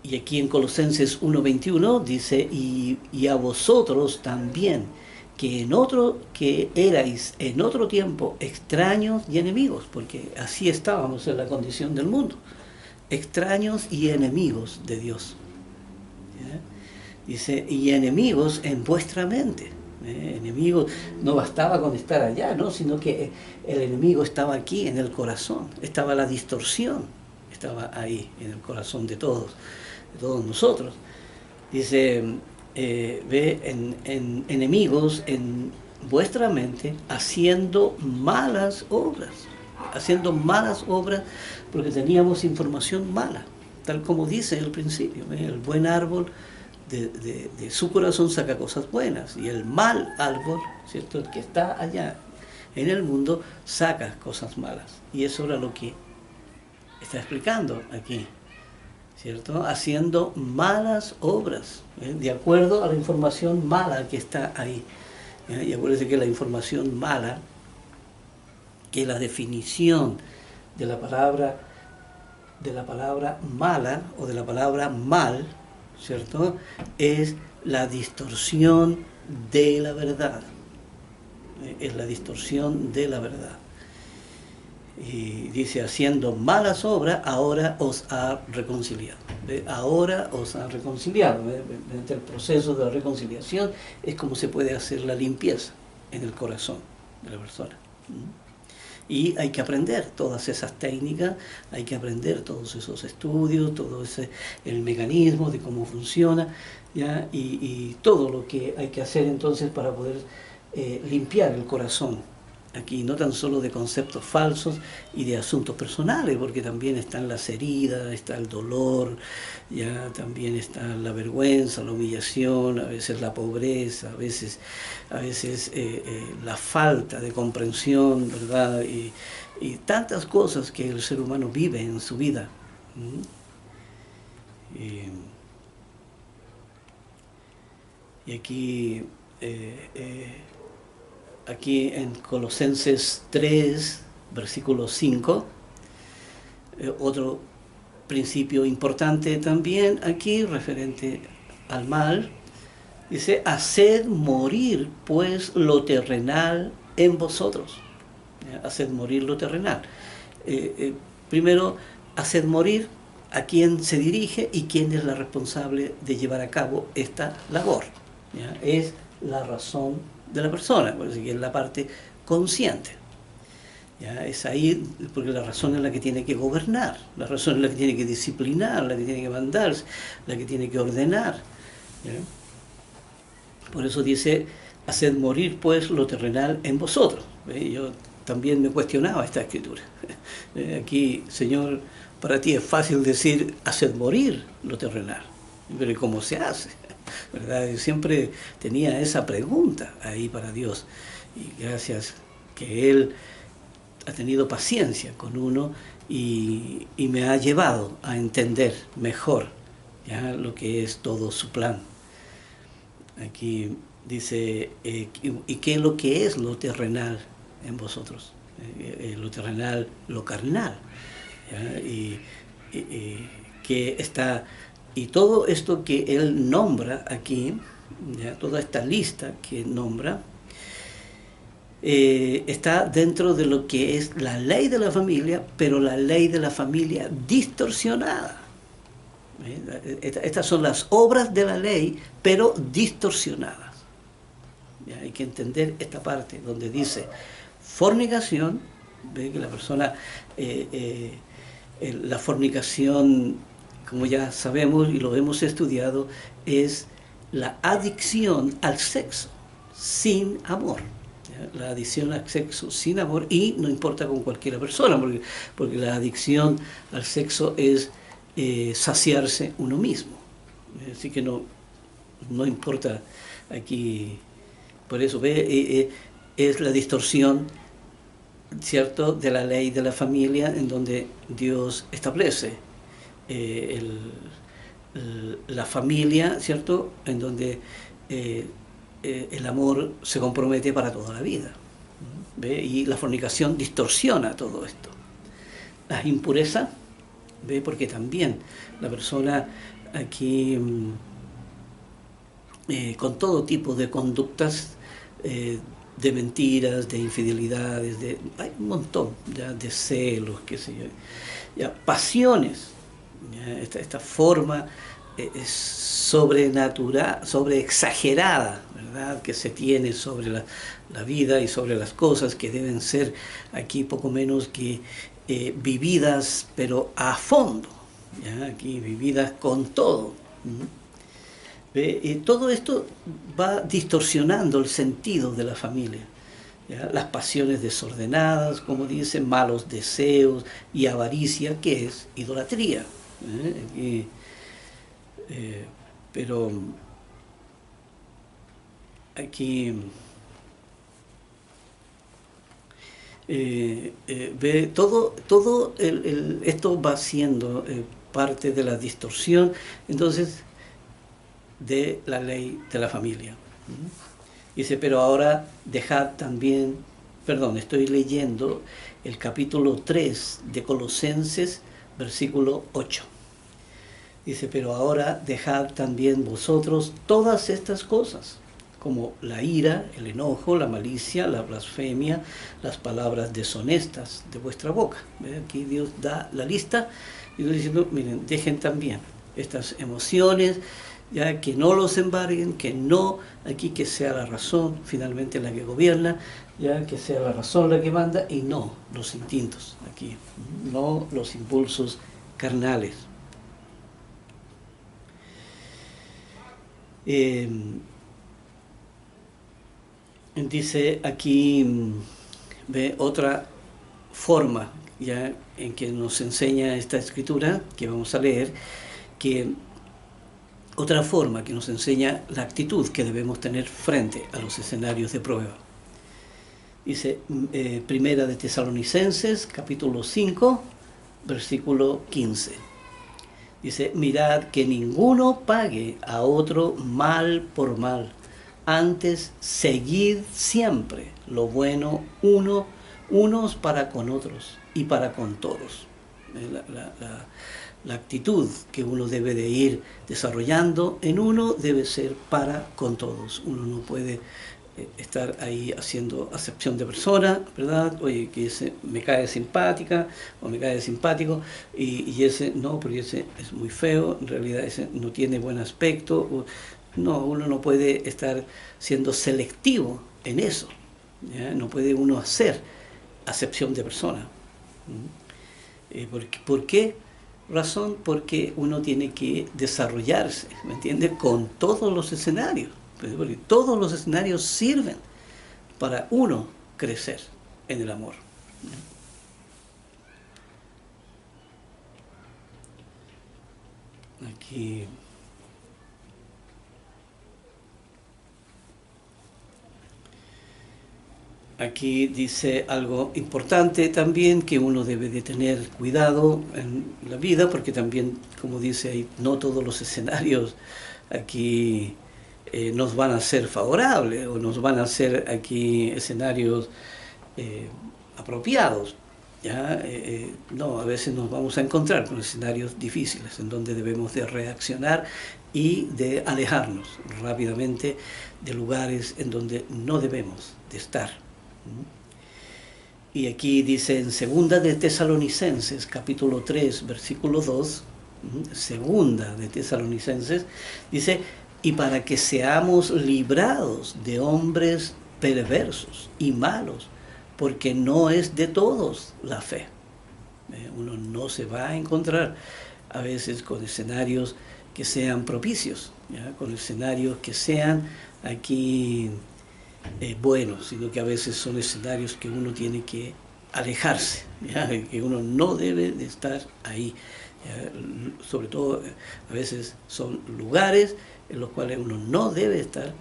y aquí en Colosenses 1:21 dice, y a vosotros también, que erais en otro tiempo extraños y enemigos, porque así estábamos en la condición del mundo, extraños y enemigos de Dios. ¿Ya? Dice, y enemigos en vuestra mente. Enemigos, no bastaba con estar allá, ¿no? Sino que el enemigo estaba aquí en el corazón, estaba la distorsión, estaba ahí en el corazón de todos nosotros. Dice, ve en enemigos en vuestra mente haciendo malas obras porque teníamos información mala, tal como dice el principio, el buen árbol de su corazón saca cosas buenas, y el mal árbol, ¿cierto?, el que está allá en el mundo saca cosas malas, y eso era lo que está explicando aquí, ¿cierto? Haciendo malas obras, de acuerdo a la información mala que está ahí. Y acuérdense que la información mala, que la definición de la palabra mala o de la palabra mal, ¿cierto?, es la distorsión de la verdad. Es la distorsión de la verdad. Y dice, haciendo malas obras, ahora os ha reconciliado. Ahora os ha reconciliado. Mediante el proceso de la reconciliación es como se puede hacer la limpieza en el corazón de la persona. Y hay que aprender todas esas técnicas, hay que aprender todos esos estudios, el mecanismo de cómo funciona, ¿ya? Y todo lo que hay que hacer entonces para poder limpiar el corazón. Aquí no tan solo de conceptos falsos y de asuntos personales, porque también están las heridas, está el dolor, ya también está la vergüenza, la humillación, a veces la pobreza, a veces la falta de comprensión, ¿verdad? Y tantas cosas que el ser humano vive en su vida. Y aquí en Colosenses 3, versículo 5, otro principio importante también aquí, referente al mal, dice, haced morir pues lo terrenal en vosotros. ¿Ya? Haced morir lo terrenal. Primero, haced morir a quién se dirige y quién es la responsable de llevar a cabo esta labor. ¿Ya? Es la razón de la persona, porque es la parte consciente. ¿Ya? Es ahí, porque la razón es la que tiene que gobernar, la razón es la que tiene que disciplinar, la que tiene que mandar, la que tiene que ordenar. ¿Ya? Por eso dice, haced morir pues lo terrenal en vosotros. Yo también me cuestionaba esta escritura. Aquí, Señor, para ti es fácil decir, haced morir lo terrenal, pero ¿y cómo se hace? ¿Verdad? Yo siempre tenía esa pregunta ahí para Dios, y gracias que Él ha tenido paciencia con uno y me ha llevado a entender mejor, ¿ya?, lo que es todo su plan. Aquí dice, ¿y qué es lo que es lo terrenal en vosotros? Lo terrenal, lo carnal. ¿Ya? Que está, y todo esto que él nombra aquí, ¿ya?, toda esta lista que nombra, está dentro de lo que es la ley de la familia, pero la ley de la familia distorsionada. Estas son las obras de la ley, pero distorsionadas. ¿Ya? Hay que entender esta parte donde dice fornicación, ¿ve? Que la persona, la fornicación, como ya sabemos y lo hemos estudiado, es la adicción al sexo sin amor. ¿Ya? La adicción al sexo sin amor, y no importa con cualquier persona, porque la adicción al sexo es saciarse uno mismo. Así que no importa aquí, por eso ve, es la distorsión, ¿cierto?, de la ley de la familia, en donde Dios establece la familia, ¿cierto?, en donde el amor se compromete para toda la vida. ¿Ve? Y la fornicación distorsiona todo esto. Las impurezas, ¿ve? Porque también la persona aquí, con todo tipo de conductas, de mentiras, de infidelidades, hay un montón, ¿ya?, de celos, qué sé yo, ya, pasiones, ¿ya? Esta forma es sobrenatural, sobreexagerada, ¿verdad?, que se tiene sobre la vida y sobre las cosas, que deben ser aquí poco menos que vividas, pero a fondo, ¿ya? Aquí vividas con todo. Todo esto va distorsionando el sentido de la familia, ¿ya? Las pasiones desordenadas, como dicen, malos deseos y avaricia, que es idolatría. Pero aquí ve todo esto va siendo parte de la distorsión, entonces, de la ley de la familia. Dice, pero ahora dejad también, perdón, estoy leyendo el capítulo 3 de Colosenses, versículo 8. Dice, pero ahora dejad también vosotros todas estas cosas, como la ira, el enojo, la malicia, la blasfemia, las palabras deshonestas de vuestra boca. ¿Ve? Aquí Dios da la lista y Dios diciendo, miren, dejen también estas emociones, ya, que no los embarguen, que no, aquí que sea la razón finalmente la que gobierna, ya, que sea la razón la que manda, y no los instintos aquí, no los impulsos carnales. Dice aquí, ve, otra forma ya en que nos enseña esta escritura que vamos a leer, que otra forma que nos enseña la actitud que debemos tener frente a los escenarios de prueba. Dice, Primera de Tesalonicenses, capítulo 5, versículo 15. Dice, mirad que ninguno pague a otro mal por mal, antes seguid siempre lo bueno unos para con otros y para con todos. La actitud que uno debe de ir desarrollando en uno debe ser para con todos. Uno no puede estar ahí haciendo acepción de persona, ¿verdad? Oye, que ese me cae simpática o me cae simpático y ese no, porque ese es muy feo, en realidad ese no tiene buen aspecto. No, uno no puede estar siendo selectivo en eso, ¿ya? No puede uno hacer acepción de persona. ¿Por qué razón? Porque uno tiene que desarrollarse, ¿me entiendes? Con todos los escenarios, porque todos los escenarios sirven para uno crecer en el amor. Aquí, aquí dice algo importante también, que uno debe de tener cuidado en la vida, porque también, como dice ahí, no todos los escenarios aquí nos van a ser favorables o nos van a ser aquí escenarios eh, apropiados. ¿Ya? No, a veces nos vamos a encontrar con escenarios difíciles en donde debemos de reaccionar y de alejarnos rápidamente de lugares en donde no debemos de estar. Y aquí dice en Segunda de Tesalonicenses, capítulo 3, versículo 2, Segunda de Tesalonicenses, dice, y para que seamos librados de hombres perversos y malos, porque no es de todos la fe. Uno no se va a encontrar a veces con escenarios que sean propicios, ¿ya? Con escenarios que sean aquí buenos, sino que a veces son escenarios que uno tiene que alejarse, ¿ya? Que uno no debe de estar ahí. ¿Ya? Sobre todo a veces son lugares en los cuales uno no debe estar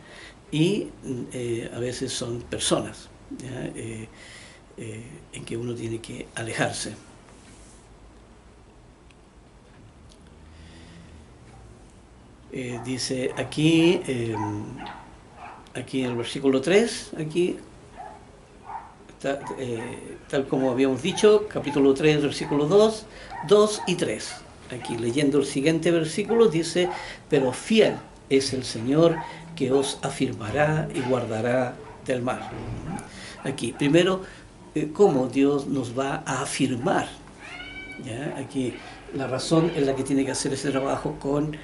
y a veces son personas, ¿ya? En que uno tiene que alejarse. Dice aquí, aquí en el versículo 3, aquí, tal como habíamos dicho, capítulo 3, versículo 2, 2 y 3. Aquí leyendo el siguiente versículo dice, pero fiel es el Señor que os afirmará y guardará del mal. Aquí, primero, cómo Dios nos va a afirmar. ¿Ya? Aquí la razón en la que tiene que hacer ese trabajo con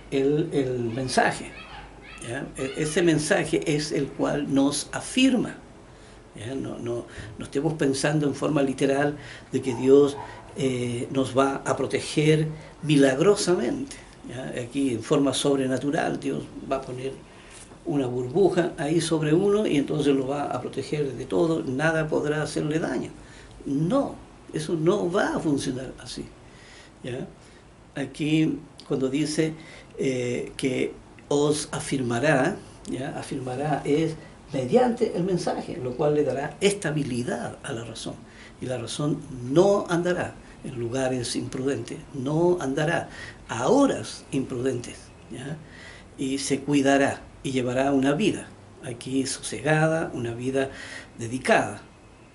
el mensaje. ¿Ya? Ese mensaje es el cual nos afirma. ¿Ya? No estemos pensando en forma literal de que Dios nos va a proteger milagrosamente. ¿Ya? Aquí en forma sobrenatural Dios va a poner una burbuja ahí sobre uno y entonces lo va a proteger de todo, nada podrá hacerle daño. No, eso no va a funcionar así. ¿Ya? Aquí cuando dice que os afirmará, ¿ya? Afirmará es mediante el mensaje, lo cual le dará estabilidad a la razón. Y la razón no andará en lugares imprudentes, no andará a horas imprudentes, ¿ya? Y se cuidará y llevará una vida aquí sosegada, una vida dedicada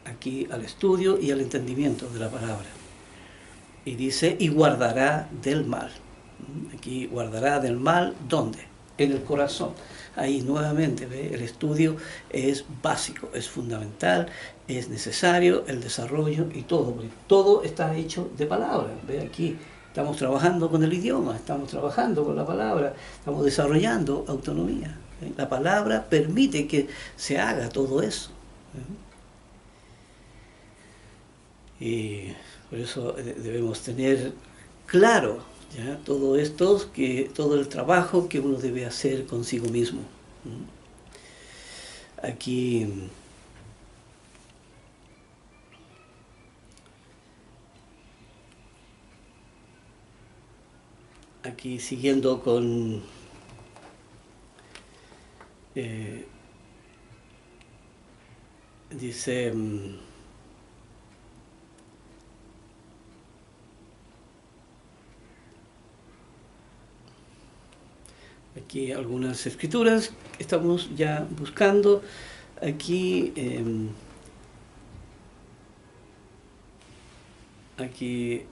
aquí al estudio y al entendimiento de la palabra. Y dice, y guardará del mal. Aquí guardará del mal, ¿dónde? En el corazón. Ahí nuevamente, ¿ve? El estudio es básico, es fundamental, es necesario, el desarrollo y todo, porque todo está hecho de palabra. ¿Ve? Aquí estamos trabajando con el idioma, estamos trabajando con la palabra, estamos desarrollando autonomía. ¿Ve? La palabra permite que se haga todo eso. ¿Ve? Y por eso debemos tener claro, ¿ya? Todo esto, todo el trabajo que uno debe hacer consigo mismo. Aquí, aquí siguiendo con dice aquí algunas escrituras que estamos ya buscando. Aquí, aquí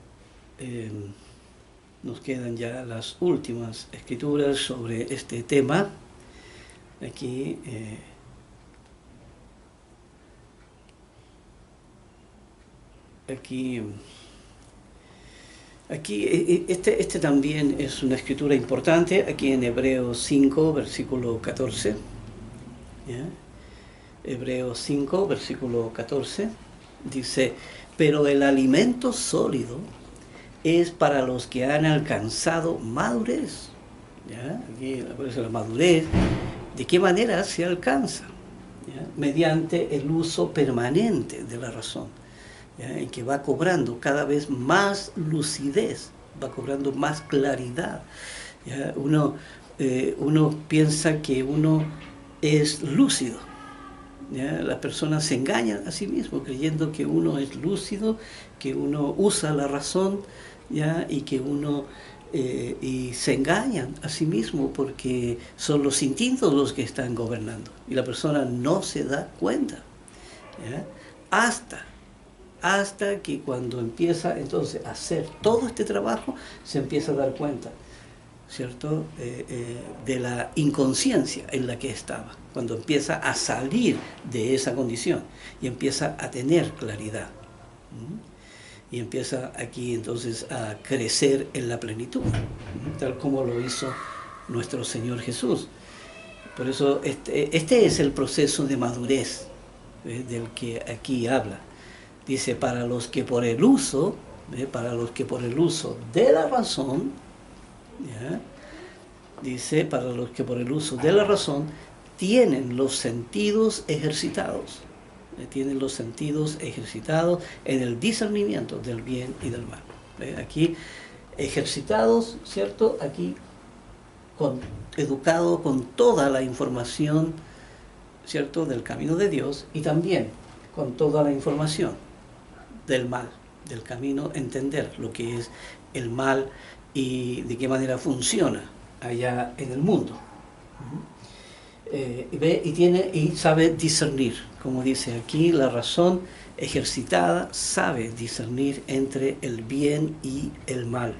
Nos quedan ya las últimas escrituras sobre este tema. Aquí este también es una escritura importante, aquí en Hebreos 5, versículo 14. ¿Ya? Hebreos 5, versículo 14, dice: pero el alimento sólido es para los que han alcanzado madurez. ¿Ya? Aquí aparece la madurez. ¿De qué manera se alcanza? ¿Ya? Mediante el uso permanente de la razón, ¿ya? En que va cobrando cada vez más lucidez, va cobrando más claridad. ¿Ya? Uno piensa que uno es lúcido. ¿Ya? Las personas se engañan a sí mismos creyendo que uno es lúcido, que uno usa la razón, ¿ya? Y que uno y se engañan a sí mismo porque son los instintos los que están gobernando y la persona no se da cuenta, ¿ya? Hasta que cuando empieza entonces a hacer todo este trabajo se empieza a dar cuenta, ¿cierto? De la inconsciencia en la que estaba, cuando empieza a salir de esa condición y empieza a tener claridad. Y empieza aquí entonces a crecer en la plenitud, tal como lo hizo nuestro Señor Jesús. Por eso este es el proceso de madurez del que aquí habla. Dice: para los que por el uso de la razón, ¿ya? Dice: para los que por el uso de la razón tienen los sentidos ejercitados. Tienen los sentidos ejercitados en el discernimiento del bien y del mal. Aquí ejercitados, ¿cierto? Aquí educado con toda la información, ¿cierto? Del camino de Dios, y también con toda la información del mal, del camino, entender lo que es el mal y de qué manera funciona allá en el mundo. Ve y sabe discernir, como dice aquí, la razón ejercitada sabe discernir entre el bien y el mal.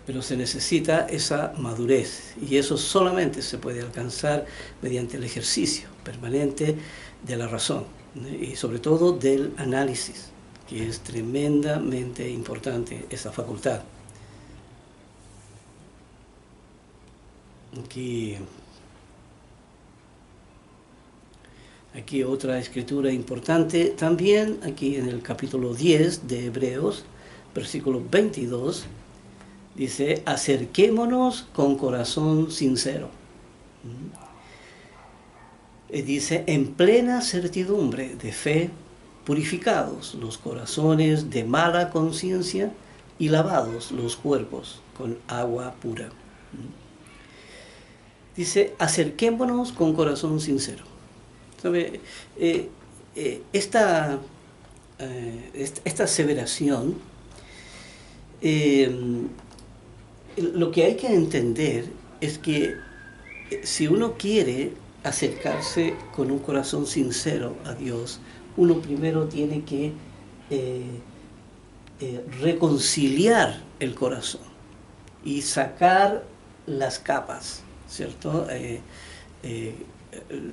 Pero se necesita esa madurez, y eso solamente se puede alcanzar mediante el ejercicio permanente de la razón, y sobre todo del análisis, que es tremendamente importante esa facultad. Aquí otra escritura importante también, aquí en el capítulo 10 de Hebreos, versículo 22, dice: acerquémonos con corazón sincero. Dice: en plena certidumbre de fe, purificados los corazones de mala conciencia y lavados los cuerpos con agua pura. Dice: acerquémonos con corazón sincero. ¿Sabe? Esta aseveración, lo que hay que entender es que si uno quiere acercarse con un corazón sincero a Dios, uno primero tiene que reconciliar el corazón y sacar las capas, ¿cierto?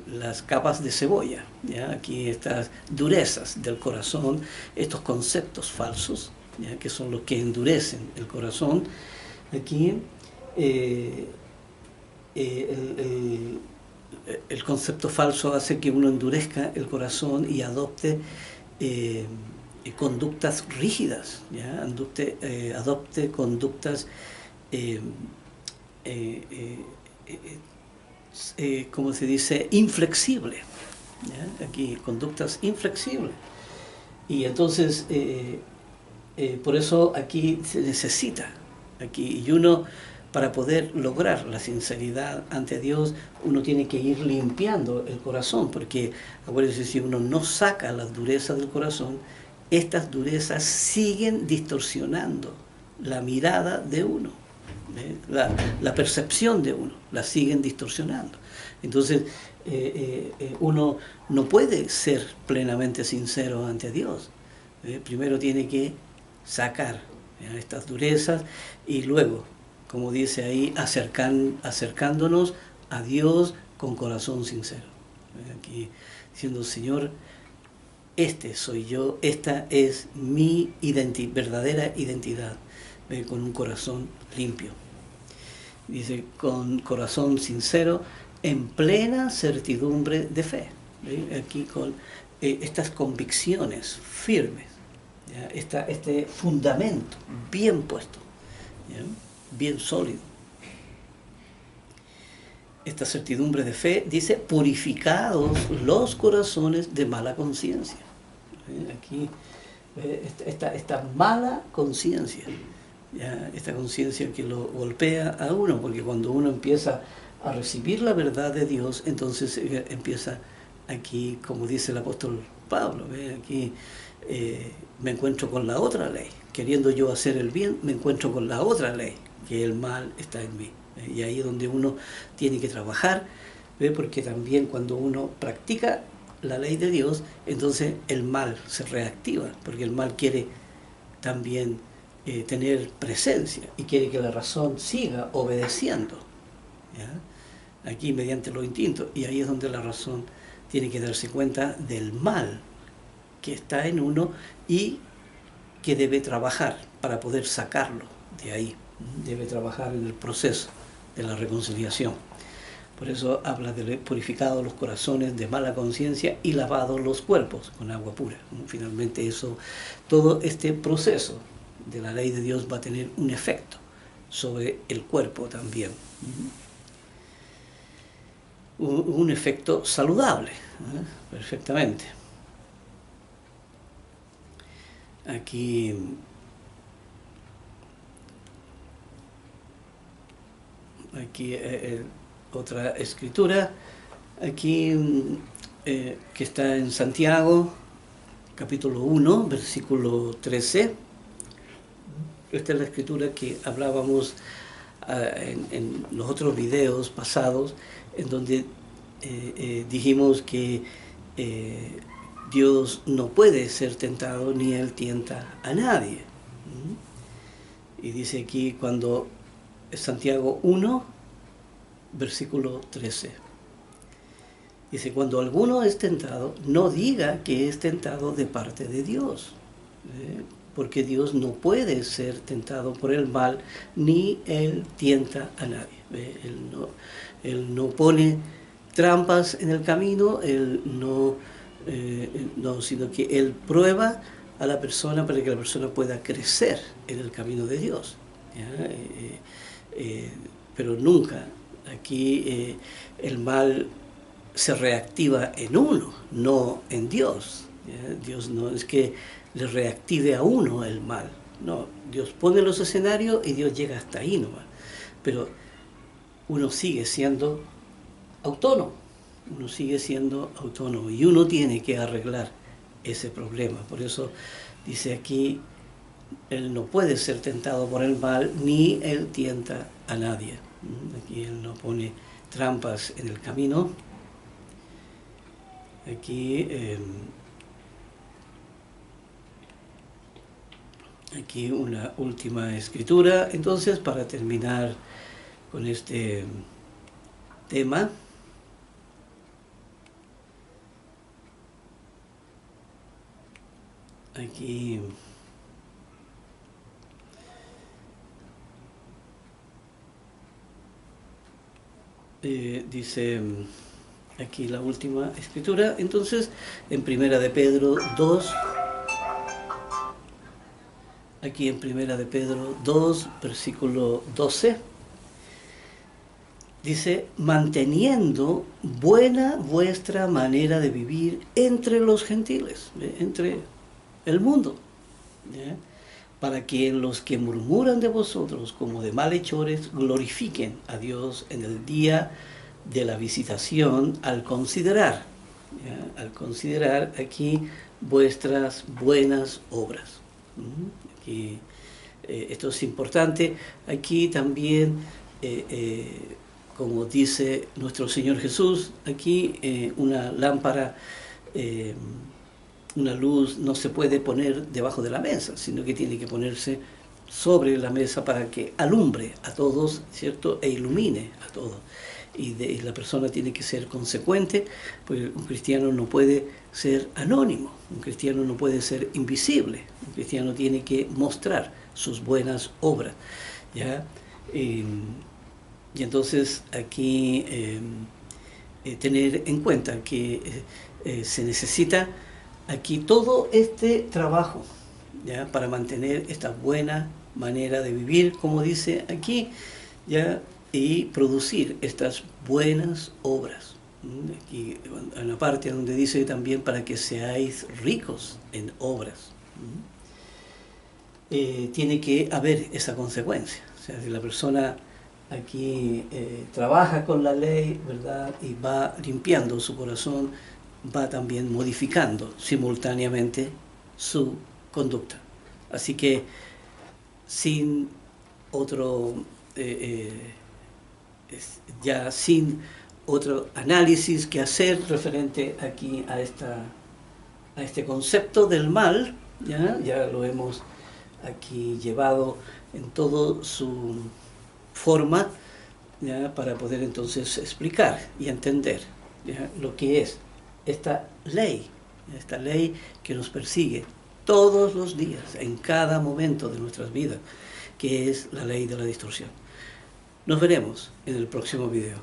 Las capas de cebolla, ¿ya? Aquí estas durezas del corazón, estos conceptos falsos, ¿ya? Que son los que endurecen el corazón. Aquí el concepto falso hace que uno endurezca el corazón y adopte conductas rígidas, ¿ya? Adopte conductas como se dice, inflexible, ¿ya? Aquí conductas inflexibles. Y entonces por eso aquí se necesita, y uno, para poder lograr la sinceridad ante Dios, uno tiene que ir limpiando el corazón, porque acuérdense, si uno no saca las durezas del corazón, estas durezas siguen distorsionando la mirada de uno. La percepción de uno, la siguen distorsionando. Entonces, uno no puede ser plenamente sincero ante Dios. Primero tiene que sacar, ¿ya?, estas durezas, y luego, como dice ahí, acercándonos a Dios con corazón sincero. Aquí diciendo, Señor, este soy yo, esta es mi verdadera identidad, con un corazón limpio. Dice, con corazón sincero, en plena certidumbre de fe. Aquí con estas convicciones firmes, ¿ya?, este fundamento bien puesto, ¿ya?, bien sólido. Esta certidumbre de fe dice, purificados los corazones de mala conciencia. Aquí esta mala conciencia, esta conciencia que lo golpea a uno, porque cuando uno empieza a recibir la verdad de Dios, entonces empieza aquí, como dice el apóstol Pablo, aquí me encuentro con la otra ley. Queriendo yo hacer el bien, me encuentro con la otra ley, que el mal está en mí. Y ahí es donde uno tiene que trabajar, porque también cuando uno practica la ley de Dios, entonces el mal se reactiva, porque el mal quiere también tener presencia y quiere que la razón siga obedeciendo, ¿ya?, aquí mediante los instintos. Y ahí es donde la razón tiene que darse cuenta del mal que está en uno y que debe trabajar para poder sacarlo de ahí. Debe trabajar en el proceso de la reconciliación. Por eso habla de purificados los corazones de mala conciencia y lavados los cuerpos con agua pura. Finalmente eso, todo este proceso de la ley de Dios va a tener un efecto sobre el cuerpo también. Un efecto saludable, perfectamente. Aquí otra escritura, aquí que está en Santiago, capítulo 1, versículo 13. Esta es la escritura que hablábamos en los otros videos pasados, en donde dijimos que Dios no puede ser tentado ni Él tienta a nadie. Y dice aquí cuando Santiago 1, versículo 13. Dice, cuando alguno es tentado, no diga que es tentado de parte de Dios, porque Dios no puede ser tentado por el mal, ni Él tienta a nadie. Él no pone trampas en el camino, Él no, sino que Él prueba a la persona para que la persona pueda crecer en el camino de Dios. Pero nunca aquí el mal se reactiva en uno, no en Dios. Dios no es que le reactive a uno el mal, no, Dios pone los escenarios y Dios llega hasta ahí nomás, pero uno sigue siendo autónomo, y uno tiene que arreglar ese problema. Por eso dice aquí, Él no puede ser tentado por el mal, ni Él tienta a nadie. Aquí Él no pone trampas en el camino. Aquí una última escritura, entonces, para terminar con este tema. Aquí dice aquí la última escritura, entonces, en Primera de Pedro 2, aquí en Primera de Pedro 2, versículo 12, dice, manteniendo buena vuestra manera de vivir entre los gentiles, entre el mundo, ¿ya?, para que los que murmuran de vosotros como de malhechores glorifiquen a Dios en el día de la visitación al considerar, ¿ya?, al considerar aquí vuestras buenas obras. Aquí, esto es importante. Aquí también, como dice nuestro Señor Jesús, aquí una lámpara una luz no se puede poner debajo de la mesa, sino que tiene que ponerse sobre la mesa para que alumbre a todos, ¿cierto? E ilumine a todos. Y la persona tiene que ser consecuente, porque un cristiano no puede ser anónimo, un cristiano no puede ser invisible, un cristiano tiene que mostrar sus buenas obras, ¿ya? Y entonces aquí tener en cuenta que se necesita aquí todo este trabajo, ¿ya? Para mantener esta buena manera de vivir, como dice aquí, ¿ya? Y producir estas buenas obras. Aquí en la parte donde dice también para que seáis ricos en obras. Tiene que haber esa consecuencia. O sea, si la persona aquí trabaja con la ley, ¿verdad? Y va limpiando su corazón, va también modificando simultáneamente su conducta. Así que sin otro, ya sin otro análisis que hacer referente aquí a este concepto del mal, ya lo hemos aquí llevado en toda su forma, ¿ya? Para poder entonces explicar y entender, ¿ya? Lo que es esta ley que nos persigue todos los días, en cada momento de nuestras vidas, que es la ley de la distorsión. Nos veremos en el próximo video.